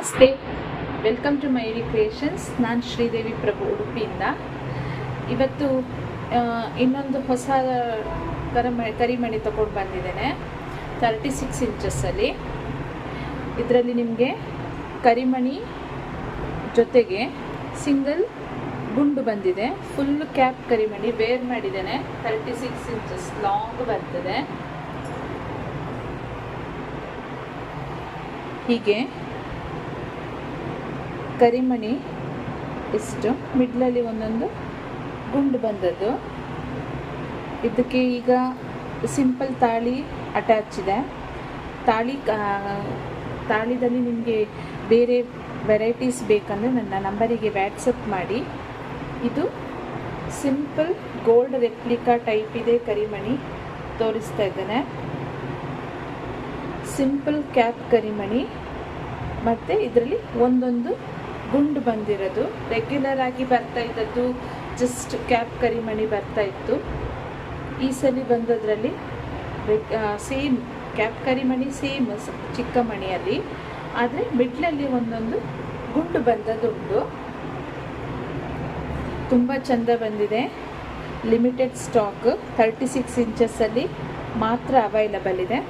ನಮಸ್ತೆ, welcome to ಮೈರಿ creations. ನಾನು ಶ್ರೀದೇವಿ ಪ್ರಭು ಉಡುಪಿಯಿಂದ. ಇವತ್ತು ಇನ್ನೊಂದು ಹೊಸ ಕರಿಮಣಿ ತಗೊಂಡು ಬಂದಿದ್ದೇನೆ. 36 ಇಂಚಸ್ಸಲ್ಲಿ. ಇದರಲ್ಲಿ ನಿಮಗೆ ಕರಿಮಣಿ ಜೊತೆಗೆ ಸಿಂಗಲ್ ಗುಂಡು ಬಂದಿದೆ. ಫುಲ್ ಕ್ಯಾಪ್ ಕರಿಮಣಿ ವೇರ್ ಮಾಡಿದ್ದೇನೆ. 36 ಇಂಚಸ್ ಲಾಂಗ್ ಬರ್ತದೆ. ಹೀಗೆ ಕರಿಮಣಿ ಇಷ್ಟು ಮಿಡ್ಲಲ್ಲಿ ಒಂದೊಂದು ಗುಂಡು ಬಂದದ್ದು. ಇದಕ್ಕೆ ಈಗ ಸಿಂಪಲ್ ತಾಳಿ ಅಟ್ಯಾಚ್ ಇದೆ. ತಾಳಿದಲ್ಲಿ ನಿಮಗೆ ಬೇರೆ ವೆರೈಟೀಸ್ ಬೇಕಂದರೆ ನನ್ನ ನಂಬರಿಗೆ ವ್ಯಾಟ್ಸಪ್ ಮಾಡಿ. ಇದು ಸಿಂಪಲ್ ಗೋಲ್ಡ್ ರೆಪ್ಲಿಕಾ ಟೈಪ್ ಇದೆ ಕರಿಮಣಿ ತೋರಿಸ್ತಾ ಇದ್ದೇನೆ. ಸಿಂಪಲ್ ಕ್ಯಾಪ್ ಕರಿಮಣಿ ಮತ್ತು ಇದರಲ್ಲಿ ಒಂದೊಂದು ಗುಂಡು ಬಂದಿರೋದು. ರೆಗ್ಯುಲರ್ ಆಗಿ ಬರ್ತಾ ಇದ್ದದ್ದು ಜಸ್ಟ್ ಕ್ಯಾಪ್ ಕರಿಮಣಿ ಬರ್ತಾ ಇತ್ತು. ಈ ಸಲ ಬಂದದ್ರಲ್ಲಿ ಸೇಮ್ ಕ್ಯಾಪ್ ಕರಿಮಣಿ ಸೇಮ್ ಚಿಕ್ಕ ಮಣಿಯಲ್ಲಿ, ಆದರೆ ಮಿಡ್ಲಲ್ಲಿ ಒಂದೊಂದು ಗುಂಡು ಬಂದದುಂಟು. ತುಂಬ ಚೆಂದ ಬಂದಿದೆ. ಲಿಮಿಟೆಡ್ ಸ್ಟಾಕ್ 36 ಇಂಚಸ್ಸಲ್ಲಿ ಮಾತ್ರ ಅವೈಲಬಲ್ ಇದೆ.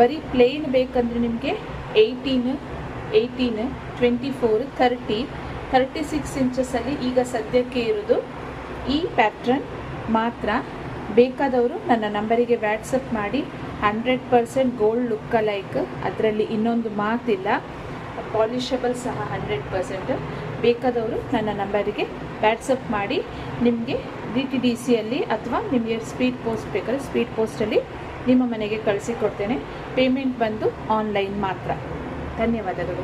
ಬರೀ ಪ್ಲೇನ್ ಬೇಕಂದರೆ ನಿಮಗೆ 18, 24, 30, 36 ಇಂಚಸ್ಸಲ್ಲಿ ಈಗ ಸದ್ಯಕ್ಕೆ ಇರೋದು ಈ ಪ್ಯಾಟ್ರನ್ ಮಾತ್ರ. ಬೇಕಾದವರು ನನ್ನ ನಂಬರಿಗೆ ವ್ಯಾಟ್ಸಪ್ ಮಾಡಿ. 100% ಗೋಲ್ಡ್ ಲುಕ್ ಲೈಕ್, ಅದರಲ್ಲಿ ಇನ್ನೊಂದು ಮಾತಿಲ್ಲ. ಪಾಲಿಷಬಲ್ ಸಹ 100%. ಬೇಕಾದವರು ನನ್ನ ನಂಬರಿಗೆ ವ್ಯಾಟ್ಸಪ್ ಮಾಡಿ. ನಿಮಗೆ DTDCಯಲ್ಲಿ ಅಥವಾ ನಿಮಗೆ ಸ್ಪೀಡ್ ಪೋಸ್ಟ್ ಬೇಕಾದರೆ ಸ್ಪೀಡ್ ಪೋಸ್ಟಲ್ಲಿ ನಿಮ್ಮ ಮನೆಗೆ ಕಳಿಸಿಕೊಡ್ತೇನೆ. ಪೇಮೆಂಟ್ ಬಂದು ಆನ್ಲೈನ್ ಮಾತ್ರ. ಧನ್ಯವಾದಗಳು.